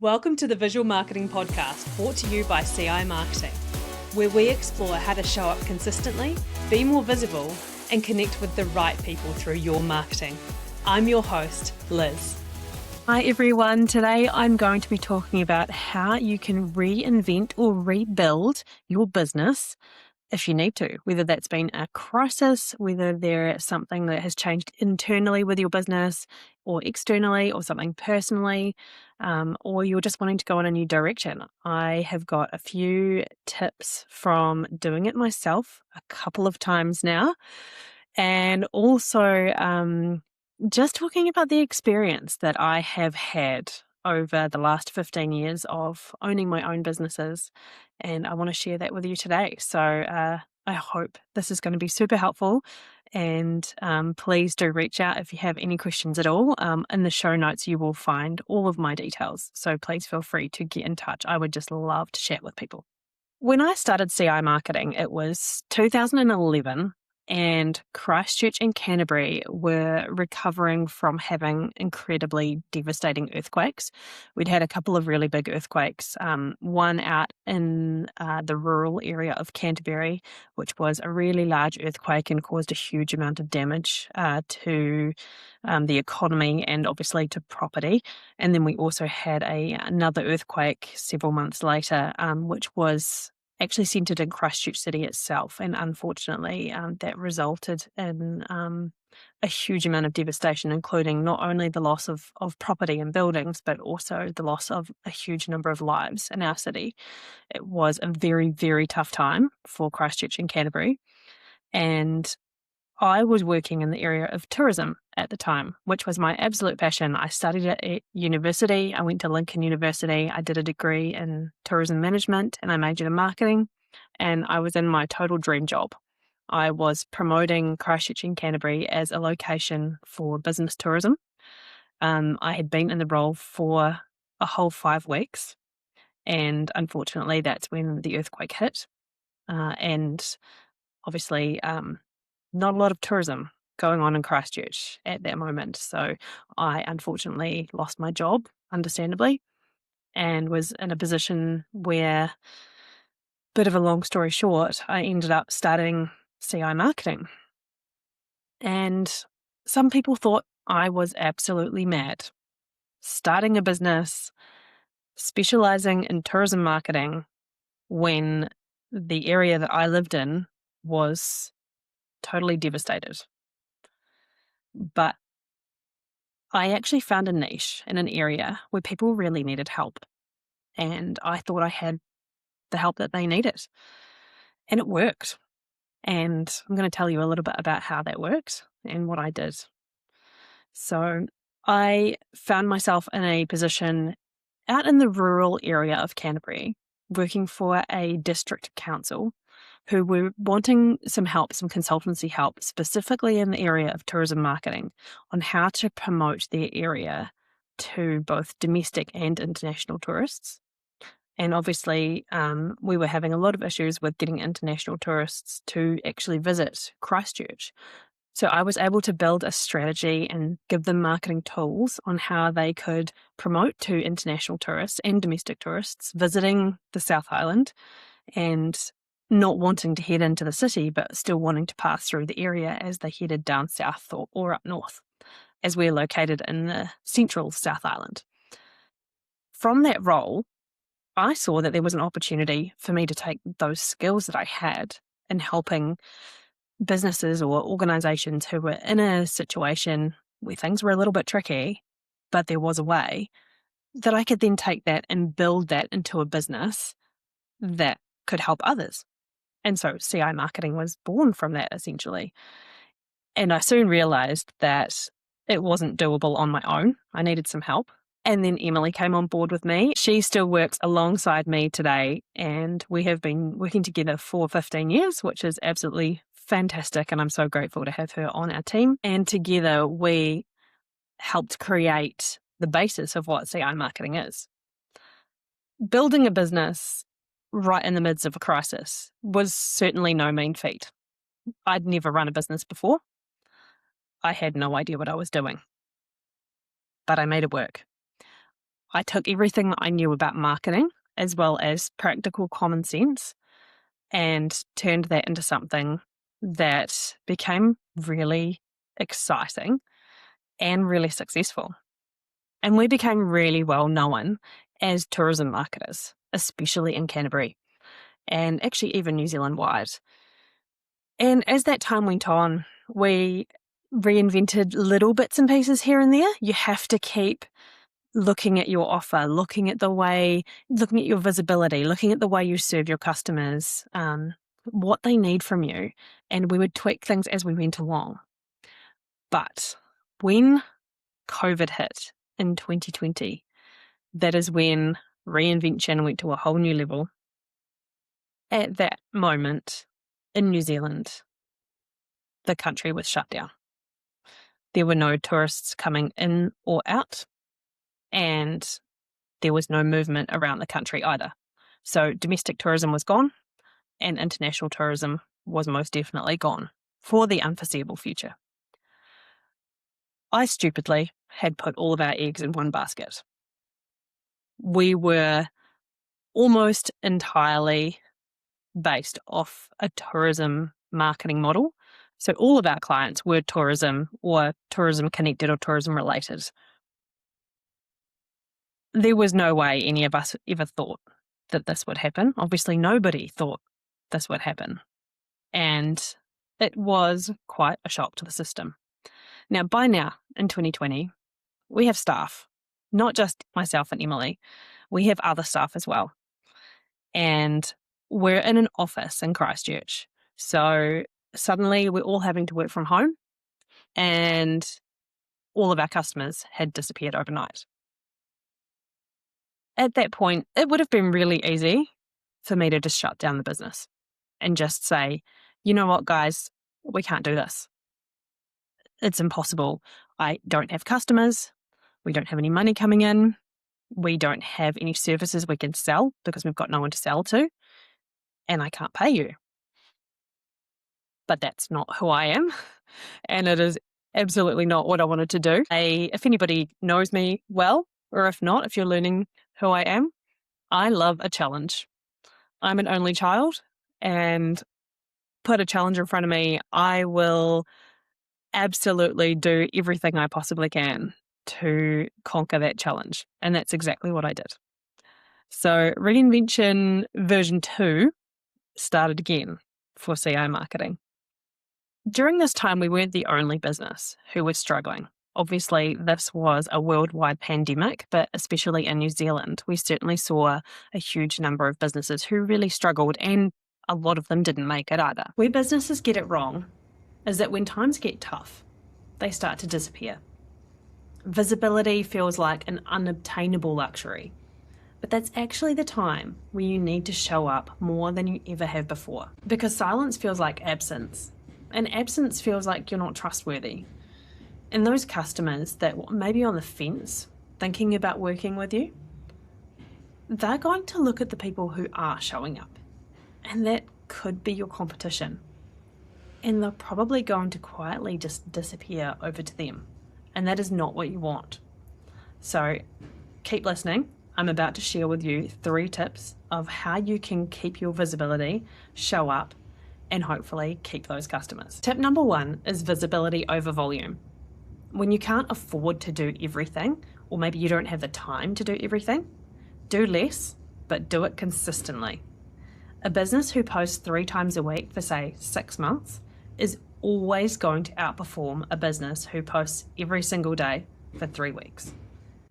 Welcome to the Visual Marketing Podcast, brought to you by CI Marketing, where we explore how to show up consistently, be more visible, and connect with the right people through your marketing. I'm your host, Liz. Hi everyone, today I'm going to be talking about how you can reinvent or rebuild your business if you need to, whether that's been a crisis, whether there's something that has changed internally with your business or externally or something personally, or you're just wanting to go in a new direction. I have got a few tips from doing it myself a couple of times now, and also just talking about the experience that I have had over the last 15 years of owning my own businesses. And I want to share that with you today. So I hope this is going to be super helpful. And please do reach out if you have any questions at all. In the show notes, you will find all of my details. So please feel free to get in touch. I would just love to chat with people. When I started CI Marketing, it was 2011. And Christchurch and Canterbury were recovering from having incredibly devastating earthquakes. We'd had a couple of really big earthquakes, one out in the rural area of Canterbury, which was a really large earthquake and caused a huge amount of damage to the economy and obviously to property. And then we also had another earthquake several months later, which was actually centred in Christchurch City itself. And unfortunately, that resulted in a huge amount of devastation, including not only the loss of property and buildings, but also the loss of a huge number of lives in our city. It was a very, very tough time for Christchurch and Canterbury. And I was working in the area of tourism at the time, which was my absolute passion. I studied it at university. I went to Lincoln University. I did a degree in tourism management and I majored in marketing. And I was in my total dream job. I was promoting Christchurch and Canterbury as a location for business tourism. I had been in the role for a whole 5 weeks. And unfortunately, that's when the earthquake hit. And obviously, not a lot of tourism going on in Christchurch at that moment. So I unfortunately lost my job, understandably, and was in a position where, bit of a long story short, I ended up starting CI Marketing. And some people thought I was absolutely mad. Starting a business, specializing in tourism marketing when the area that I lived in was totally devastated. But I actually found a niche in an area where people really needed help. And I thought I had the help that they needed. And it worked. And I'm going to tell you a little bit about how that worked and what I did. So I found myself in a position out in the rural area of Canterbury, working for a district council who were wanting some help, some consultancy help, specifically in the area of tourism marketing on how to promote their area to both domestic and international tourists. And obviously, we were having a lot of issues with getting international tourists to actually visit Christchurch. So I was able to build a strategy and give them marketing tools on how they could promote to international tourists and domestic tourists visiting the South Island and not wanting to head into the city, but still wanting to pass through the area as they headed down south or up north, as we're located in the central South Island. From that role, I saw that there was an opportunity for me to take those skills that I had in helping businesses or organizations who were in a situation where things were a little bit tricky, but there was a way that I could then take that and build that into a business that could help others. And so CI Marketing was born from that, essentially. And I soon realized that it wasn't doable on my own. I needed some help. And then Emily came on board with me. She still works alongside me today, and we have been working together for 15 years, which is absolutely fantastic. And I'm so grateful to have her on our team. And together we helped create the basis of what CI Marketing is. Building a business right in the midst of a crisis was certainly no mean feat. I'd never run a business before. I had no idea what I was doing, but I made it work. I took everything that I knew about marketing as well as practical common sense and turned that into something that became really exciting and really successful. And we became really well known as tourism marketers, especially in Canterbury and actually even New Zealand wide. And as that time went on, we reinvented little bits and pieces here and there. You have to keep looking at your offer, looking at your visibility, looking at the way you serve your customers, what they need from you. And we would tweak things as we went along. But when COVID hit in 2020, that is when reinvention went to a whole new level. At that moment in New Zealand, the country was shut down. There were no tourists coming in or out, and there was no movement around the country either. So domestic tourism was gone, and international tourism was most definitely gone for the unforeseeable future. I stupidly had put all of our eggs in one basket. We were almost entirely based off a tourism marketing model. So all of our clients were tourism or tourism connected or tourism related. There was no way any of us ever thought that this would happen. Obviously, nobody thought this would happen. And it was quite a shock to the system. Now, by now, in 2020, we have staff, not just myself and Emily. We have other staff as well. And we're in an office in Christchurch. So suddenly we're all having to work from home, and all of our customers had disappeared overnight. At that point, it would have been really easy for me to just shut down the business and just say, you know what, guys, we can't do this. It's impossible. I don't have customers. We don't have any money coming in. We don't have any services we can sell because we've got no one to sell to, and I can't pay you. But that's not who I am, and it is absolutely not what I wanted to do. If anybody knows me well, or if not, if you're learning who I am, I love a challenge. I'm an only child, and put a challenge in front of me, I will absolutely do everything I possibly can to conquer that challenge. And that's exactly what I did. So Reinvention version 2 started again for CI marketing. During this time, we weren't the only business who was struggling. Obviously, this was a worldwide pandemic, but especially in New Zealand, we certainly saw a huge number of businesses who really struggled, and a lot of them didn't make it either. Where businesses get it wrong is that when times get tough, they start to disappear. Visibility feels like an unobtainable luxury, but that's actually the time where you need to show up more than you ever have before, because silence feels like absence, and absence feels like you're not trustworthy. And those customers that may be on the fence thinking about working with you, they're going to look at the people who are showing up, and that could be your competition. And they're probably going to quietly just disappear over to them. And that is not what you want. So keep listening. I'm about to share with you 3 tips of how you can keep your visibility, show up, and hopefully keep those customers. Tip number 1 is visibility over volume. When you can't afford to do everything, or maybe you don't have the time to do everything, do less, but do it consistently. A business who posts 3 times a week for, say, 6 months is always going to outperform a business who posts every single day for 3 weeks.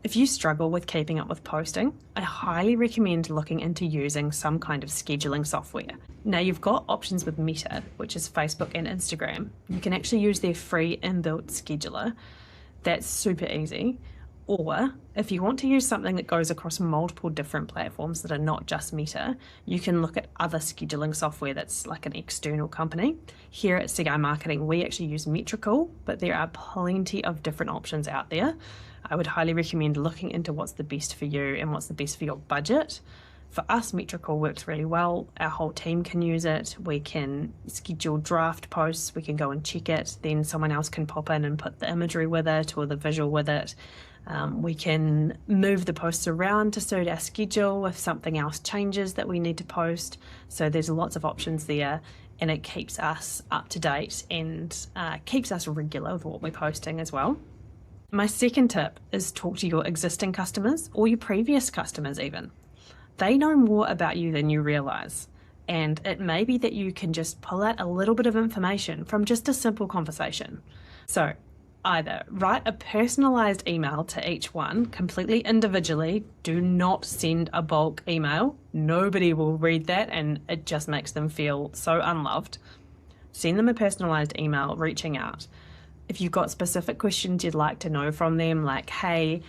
If you struggle with keeping up with posting, I highly recommend looking into using some kind of scheduling software. Now, you've got options with Meta, which is Facebook and Instagram. You can actually use their free inbuilt scheduler. That's super easy. Or if you want to use something that goes across multiple different platforms that are not just Meta, you can look at other scheduling software that's like an external company. Here at CI Marketing, we actually use Metrical, but there are plenty of different options out there. I would highly recommend looking into what's the best for you and what's the best for your budget. For us, Metrical works really well. Our whole team can use it. We can schedule draft posts. We can go and check it. Then someone else can pop in and put the imagery with it or the visual with it. We can move the posts around to suit our schedule if something else changes that we need to post. So there's lots of options there, and it keeps us up to date and keeps us regular with what we're posting as well. My second tip is talk to your existing customers or your previous customers even. They know more about you than you realise, and it may be that you can just pull out a little bit of information from just a simple conversation. So either write a personalised email to each one completely individually. Do not send a bulk email. Nobody will read that and it just makes them feel so unloved. Send them a personalised email reaching out. If you've got specific questions you'd like to know from them, like, hey,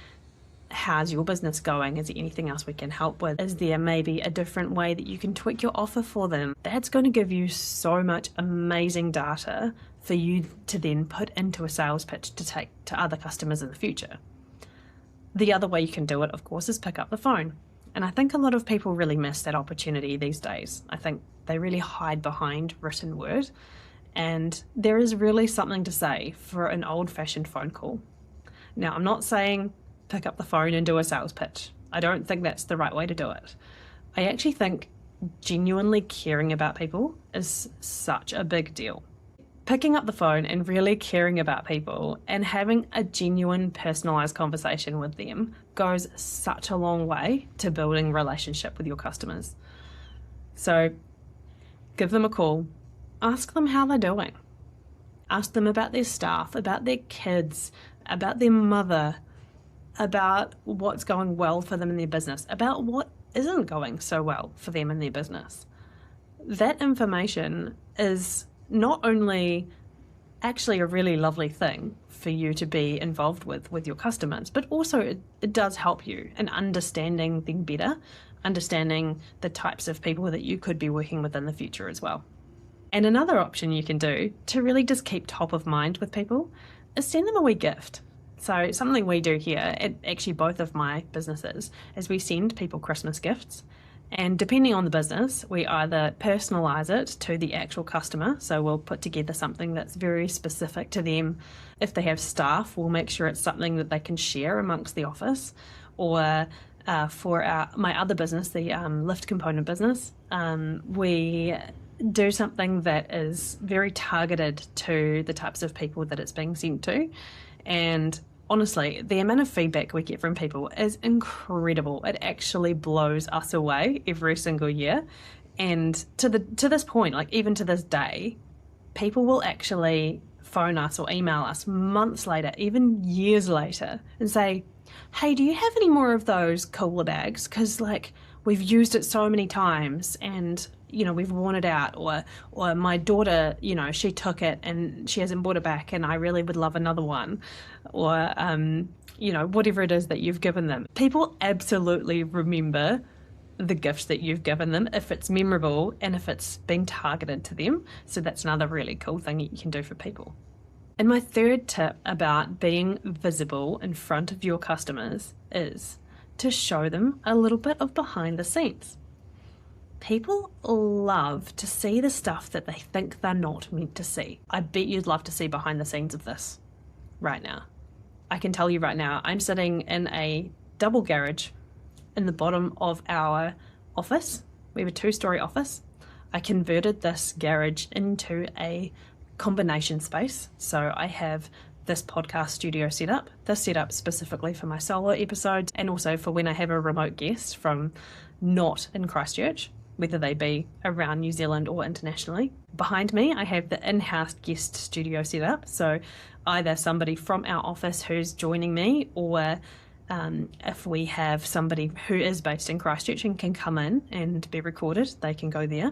how's your business going? Is there anything else we can help with? Is there maybe a different way that you can tweak your offer for them? That's going to give you so much amazing data for you to then put into a sales pitch to take to other customers in the future. The other way you can do it, of course, is pick up the phone. And I think a lot of people really miss that opportunity these days. I think they really hide behind written word. And there is really something to say for an old-fashioned phone call. Now, I'm not saying pick up the phone and do a sales pitch. I don't think that's the right way to do it. I actually think genuinely caring about people is such a big deal. Picking up the phone and really caring about people and having a genuine personalized conversation with them goes such a long way to building a relationship with your customers. So give them a call, ask them how they're doing. Ask them about their staff, about their kids, about their mother, about what's going well for them in their business, about what isn't going so well for them in their business. That information is not only actually a really lovely thing for you to be involved with your customers, but also it does help you in understanding them better, understanding the types of people that you could be working with in the future as well. And another option you can do to really just keep top of mind with people is send them a wee gift. So something we do here at actually both of my businesses is we send people Christmas gifts. And depending on the business, we either personalize it to the actual customer. So we'll put together something that's very specific to them. If they have staff, we'll make sure it's something that they can share amongst the office. Or for my other business, the lift component business, we do something that is very targeted to the types of people that it's being sent to. And honestly, the amount of feedback we get from people is incredible. It actually blows us away every single year. And to this point, like even to this day, people will actually phone us or email us months later, even years later, and say, hey, do you have any more of those cooler bags? Because like we've used it so many times and we've worn it out, or my daughter, she took it and she hasn't brought it back and I really would love another one, or, whatever it is that you've given them. People absolutely remember the gifts that you've given them if it's memorable and if it's being targeted to them. So that's another really cool thing that you can do for people. And my third tip about being visible in front of your customers is to show them a little bit of behind the scenes. People love to see the stuff that they think they're not meant to see. I bet you'd love to see behind the scenes of this right now. I can tell you right now, I'm sitting in a double garage in the bottom of our office. We have a 2-story office. I converted this garage into a combination space. So I have this podcast studio setup, this setup specifically for my solo episodes and also for when I have a remote guest from not in Christchurch, whether they be around New Zealand or internationally. Behind me, I have the in-house guest studio set up. So either somebody from our office who's joining me, or if we have somebody who is based in Christchurch and can come in and be recorded, they can go there.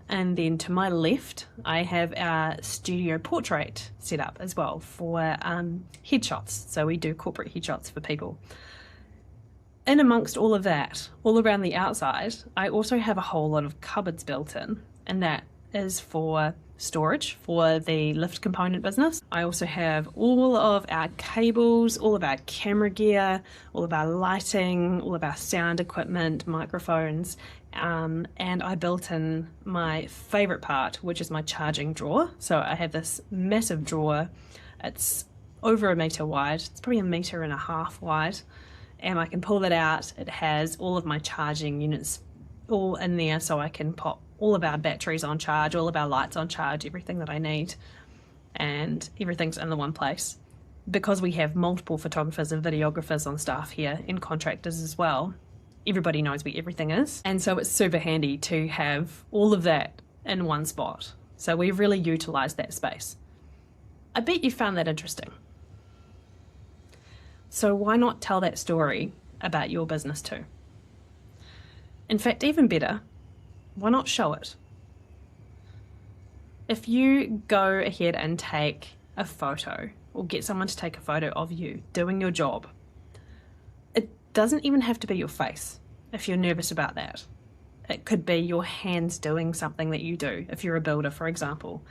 And then to my left, I have our studio portrait set up as well for headshots. So we do corporate headshots for people. In amongst all of that, all around the outside, I also have a whole lot of cupboards built in, and that is for storage for the lift component business. I also have all of our cables, all of our camera gear, all of our lighting, all of our sound equipment, microphones, and I built in my favorite part, which is my charging drawer. So I have this massive drawer. It's over 1 metre wide. It's probably 1.5 metres wide. And I can pull that out. It has all of my charging units all in there, so I can pop all of our batteries on charge, all of our lights on charge, everything that I need. And everything's in the one place. Because we have multiple photographers and videographers on staff here and contractors as well, everybody knows where everything is. And so it's super handy to have all of that in one spot. So we've really utilised that space. I bet you found that interesting. So why not tell that story about your business too? In fact, even better, why not show it? If you go ahead and take a photo or get someone to take a photo of you doing your job, it doesn't even have to be your face if you're nervous about that. It could be your hands doing something that you do, if you're a builder, for example.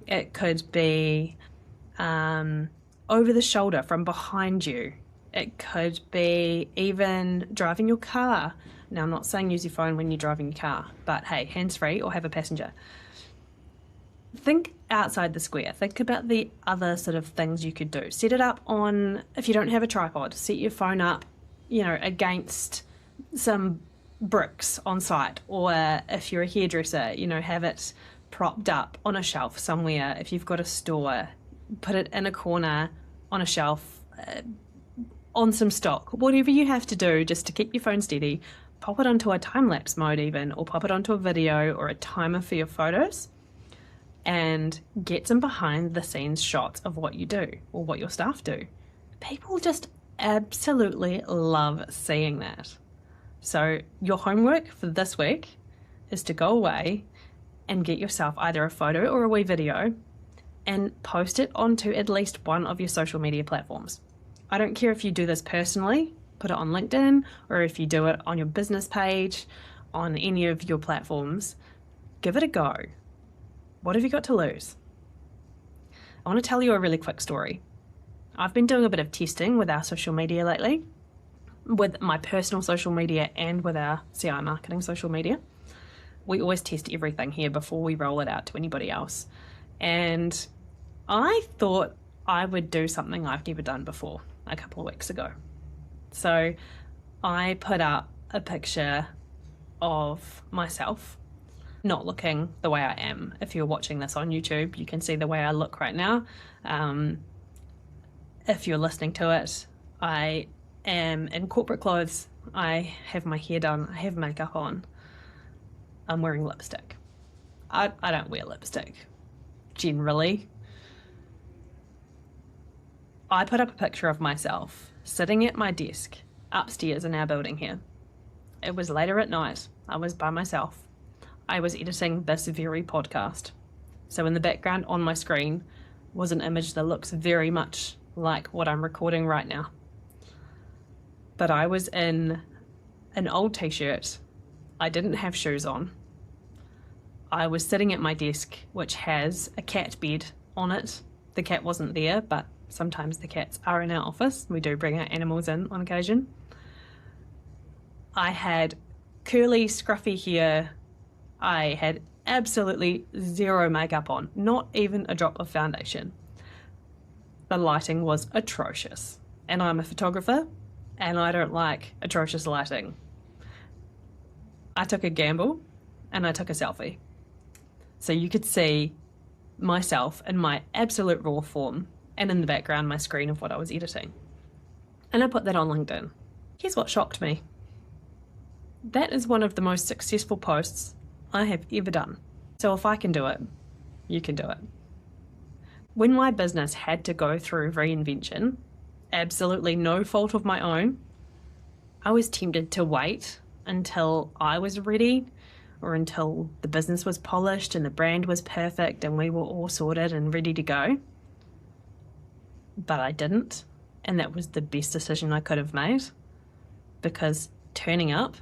It could be over the shoulder from behind you. It could be even driving your car. Now, I'm not saying use your phone when you're driving your car, but hey, hands-free or have a passenger. Think outside the square. Think about the other sort of things you could do. Set it up on, if you don't have a tripod, set your phone up, against some bricks on site. Or if you're a hairdresser, have it propped up on a shelf somewhere. If you've got a store, put it in a corner on a shelf, on some stock. Whatever you have to do just to keep your phone steady, pop it onto a time-lapse mode even, or pop it onto a video or a timer for your photos, and get some behind-the-scenes shots of what you do or what your staff do. People just absolutely love seeing that. So your homework for this week is to go away and get yourself either a photo or a wee video and post it onto at least one of your social media platforms. I don't care if you do this personally, put it on LinkedIn, or if you do it on your business page, on any of your platforms. Give it a go. What have you got to lose? I want to tell you a really quick story. I've been doing a bit of testing with our social media lately, with my personal social media and with our CI marketing social media. We always test everything here before we roll it out to anybody else. And I thought I would do something I've never done before a couple of weeks ago. So I put up a picture of myself not looking the way I am. If you're watching this on YouTube, you can see the way I look right now. If you're listening to it, I am in corporate clothes. I have my hair done. I have makeup on. I'm wearing lipstick. I don't wear lipstick generally. I put up a picture of myself sitting at my desk upstairs in our building here. It was later at night. I was by myself. I was editing this very podcast. So in the background on my screen was an image that looks very much like what I'm recording right now. But I was in an old t-shirt. I didn't have shoes on. I was sitting at my desk, which has a cat bed on it. The cat wasn't there, but sometimes the cats are in our office. We do bring our animals in on occasion. I had curly, scruffy hair. I had absolutely zero makeup on, not even a drop of foundation. The lighting was atrocious. And I'm a photographer, and I don't like atrocious lighting. I took a gamble, and I took a selfie. So you could see myself in my absolute raw form, and in the background my screen of what I was editing. And I put that on LinkedIn. Here's what shocked me. That is one of the most successful posts I have ever done. So if I can do it, you can do it. When my business had to go through reinvention, absolutely no fault of my own, I was tempted to wait until I was ready, or until the business was polished and the brand was perfect and we were all sorted and ready to go. But I didn't, and that was the best decision I could have made, because turning up,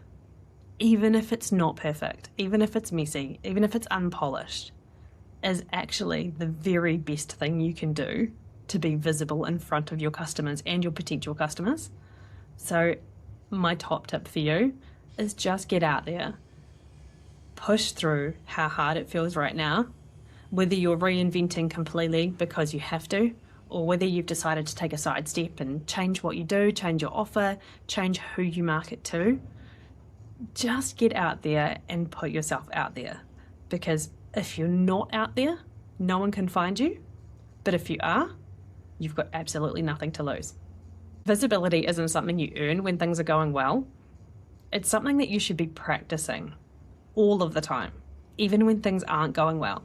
even if it's not perfect, even if it's messy, even if it's unpolished, is actually the very best thing you can do to be visible in front of your customers and your potential customers. So my top tip for you is just get out there, push through how hard it feels right now, whether you're reinventing completely because you have to, or whether you've decided to take a side step and change what you do, change your offer, change who you market to, just get out there and put yourself out there. Because if you're not out there, no one can find you. But if you are, you've got absolutely nothing to lose. Visibility isn't something you earn when things are going well. It's something that you should be practicing all of the time, even when things aren't going well.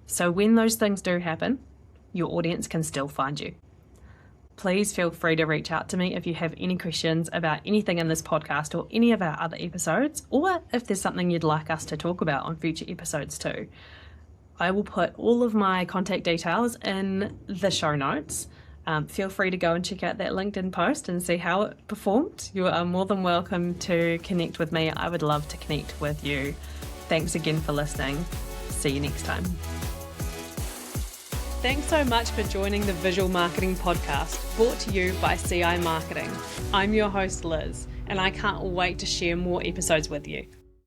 So when those things do happen, your audience can still find you. Please feel free to reach out to me if you have any questions about anything in this podcast or any of our other episodes, or if there's something you'd like us to talk about on future episodes too. I will put all of my contact details in the show notes. Feel free to go and check out that LinkedIn post and see how it performed. You are more than welcome to connect with me. I would love to connect with you. Thanks again for listening. See you next time. Thanks so much for joining the Visual Marketing Podcast, brought to you by CI Marketing. I'm your host, Liz, and I can't wait to share more episodes with you.